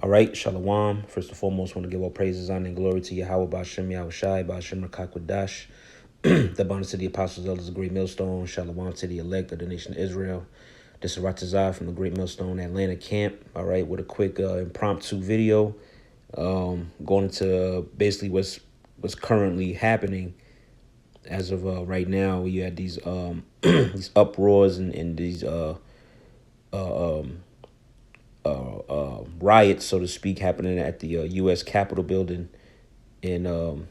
All right, Shalom. First and foremost, want to give all praises, honor, and glory to Yahweh, Ba'ashem, Yahushai, Ba'ashem, Rakakwadash. The abundance to the apostles, elders, the great millstone. Shalom to the elect of the nation of Israel. This is Ratazah from the great millstone Atlanta camp. All right, with a quick impromptu video going into basically what's currently happening as of right now. You had these these uproars and these riots, so to speak, happening at the U.S. Capitol building in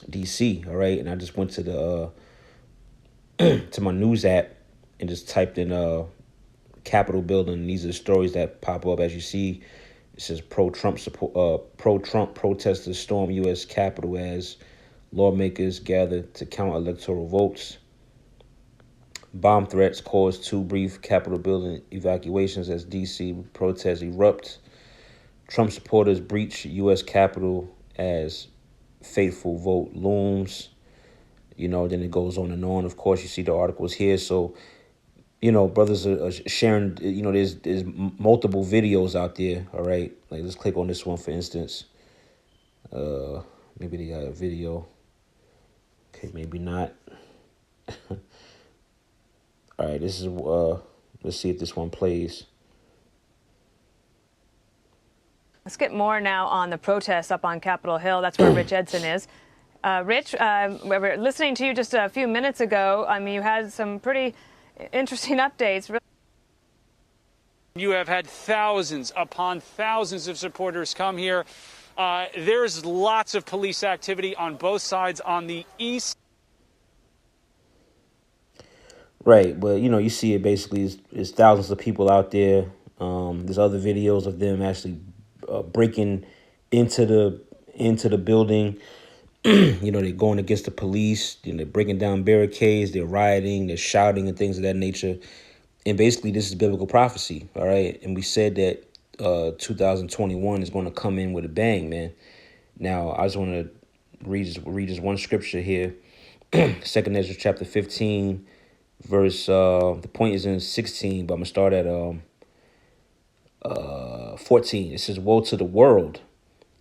D.C. All right, and I just went to the to my news app and just typed in Capitol building. These are the stories that pop up as you see. It says pro-Trump support, pro-Trump protesters storm U.S. Capitol as lawmakers gather to count electoral votes. Bomb threats cause 2 brief Capitol building evacuations as D.C. protests erupt. Trump supporters breach U.S. Capitol as faithful vote looms. You know, then it goes on and on. Of course, you see the articles here. So, you know, brothers are sharing, you know, there's multiple videos out there. All right. Like, let's click on this one, for instance. Maybe they got a video. Okay, maybe not. All right, this is, let's see if this one plays. Let's get more now on the protests up on Capitol Hill. That's where Rich Edson is. Rich, we were listening to you just a few minutes ago. I mean, you had some pretty interesting updates. You have had thousands upon thousands of supporters come here. There's lots of police activity on both sides on the east. Right, but you know, you see it basically is thousands of people out there. There's other videos of them actually breaking into the building. You know, they're going against the police. You know, they're breaking down barricades. They're rioting. They're shouting and things of that nature. And basically, this is biblical prophecy. All right, and we said that 2021 is going to come in with a bang, man. Now, I just want to read just one scripture here. 2nd Ezra chapter 15. Verse, the point is in 16, but I'm going to start at 14. It says, woe to the world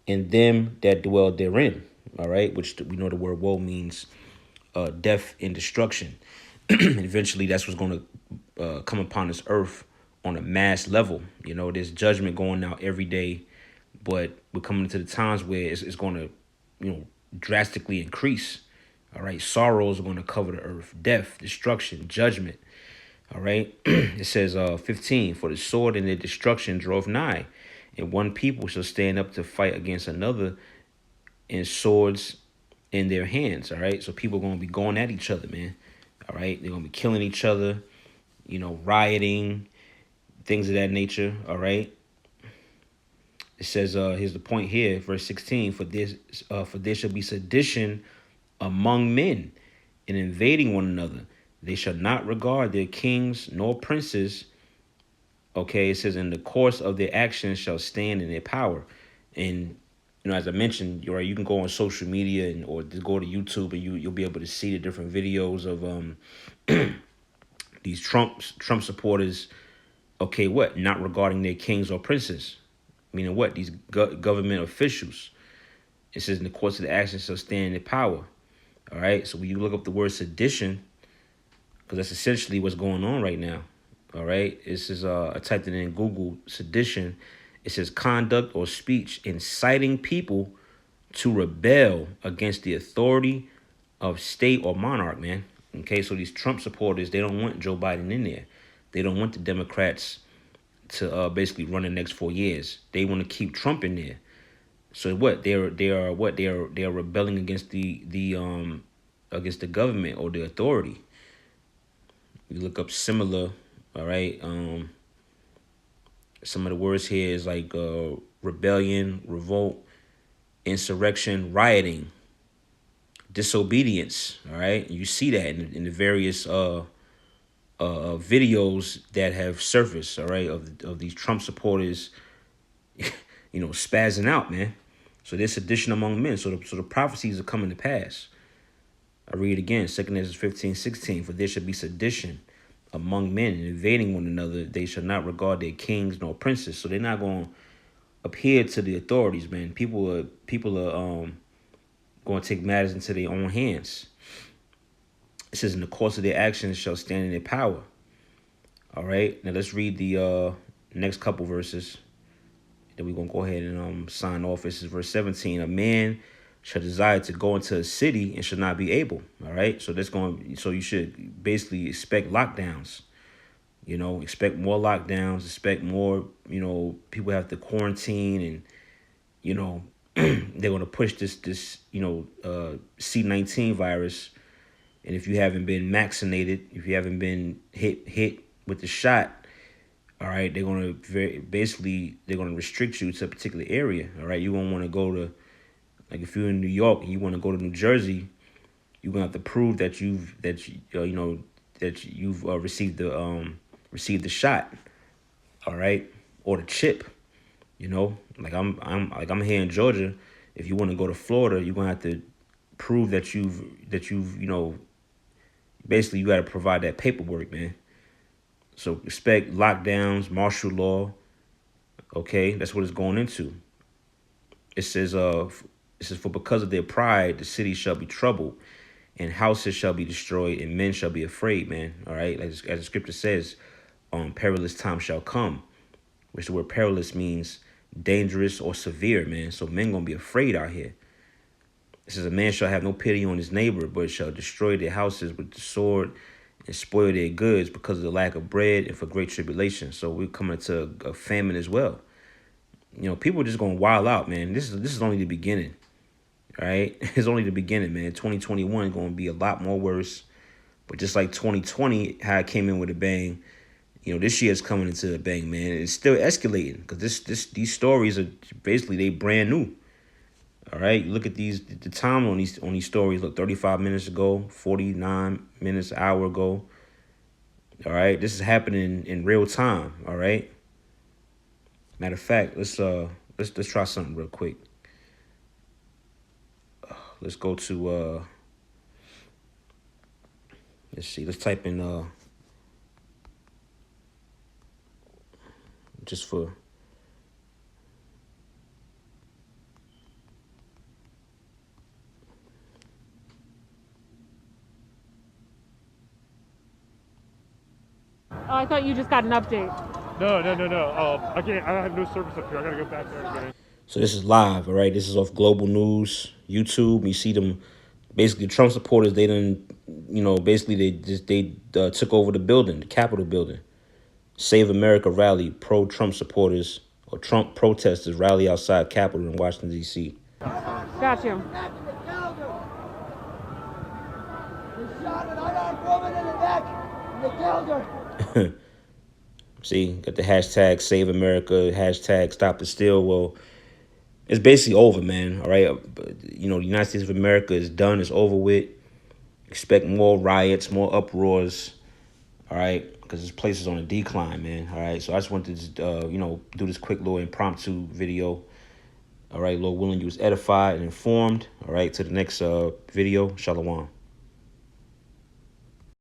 and them that dwell therein. All right, which we know the word woe means death and destruction. And eventually that's what's going to come upon this earth on a mass level. You know, there's judgment going out every day, but we're coming into the times where it's going to, you know, drastically increase. All right, sorrows are going to cover the earth, death, destruction, judgment. All right, it says 15, for the sword and the destruction drove nigh, and one people shall stand up to fight against another, and swords in their hands. All right, so people are going to be going at each other, man. All right, they're going to be killing each other, you know, rioting, things of that nature. All right, it says, here's the point here, verse 16, for there shall be sedition among men, and invading one another. They shall not regard their kings nor princes. Okay, it says, in the course of their actions shall stand in their power. And, you know, as I mentioned, you can go on social media or just go to YouTube, and you'll be able to see the different videos of these Trump supporters. Okay, what? Not regarding their kings or princes. Meaning what? These government officials. It says, in the course of the actions shall stand in their power. All right, so when you look up the word sedition, because that's essentially what's going on right now. All right, this is I typed it in Google, sedition. It says conduct or speech inciting people to rebel against the authority of state or monarch, man. Okay, so these Trump supporters, they don't want Joe Biden in there. They don't want the Democrats to basically run the next 4 years. They want to keep Trump in there. So what? They are rebelling against the against the government or the authority. You look up similar, all right. Some of the words here is like rebellion, revolt, insurrection, rioting, disobedience. All right, you see that in the various videos that have surfaced. All right, of these Trump supporters, you know, spazzing out, man. So there's sedition among men. So the prophecies are coming to pass. I read again, 2nd Ezra 15, 16. For there shall be sedition among men, and invading one another. They shall not regard their kings nor princes. So they're not going appear to the authorities, man. People are going to take matters into their own hands. It says, in the course of their actions shall stand in their power. All right. Now let's read the next couple verses. Then we're gonna go ahead and sign off. This is verse 17. A man shall desire to go into a city and shall not be able. All right. So you should basically expect lockdowns. Expect more lockdowns, expect more, people have to quarantine, and, they're going to push this C-19 virus. And if you haven't been vaccinated, if you haven't been hit with the shot, all right, they're going to restrict you to a particular area. All right. You won't want to go to, like, if you're in New York and you want to go to New Jersey, you're going to have to prove that you've received the shot, all right, or the chip. Like I'm here in Georgia. If you want to go to Florida, you're gonna have to prove that you've basically you got to provide that paperwork, man. So expect lockdowns, martial law. Okay, that's what it's going into. It says for because of their pride, the city shall be troubled, and houses shall be destroyed, and men shall be afraid, man. All right, as the scripture says, perilous time shall come, which the word perilous means dangerous or severe, man. So men gonna be afraid out here. It says, a man shall have no pity on his neighbor, but shall destroy their houses with the sword and spoil their goods because of the lack of bread and for great tribulation. So we're coming to a famine as well. People are just gonna wild out, man. This is only the beginning. All right, it's only the beginning, man. 2021 is gonna be a lot more worse. But just like 2020, how it came in with a bang, this year is coming into a bang, man. It's still escalating because these stories are basically they brand new. All right, you look at the time on these stories. Look, 35 minutes ago, 49 minutes, an hour ago. All right, this is happening in real time. All right. Matter of fact, let's try something real quick. Let's go to let's see. Let's type in just for. Oh, I thought you just got an update. No. I have no service up here. I gotta go back there again. So this is live, all right? This is off Global News, YouTube. You see them, basically Trump supporters, they took over the building, the Capitol building. Save America rally, pro-Trump supporters or Trump protesters rally outside Capitol in Washington, D.C. Got you. See, got the hashtag Save America, hashtag Stop the Steal. Well, it's basically over, man. All right. The United States of America is done. It's over with. Expect more riots, more uproars. All right. Because this place is on a decline, man. All right. So I just wanted to, do this quick little impromptu video. All right. Lord willing, you was edified and informed. All right. To the next video. Shalom.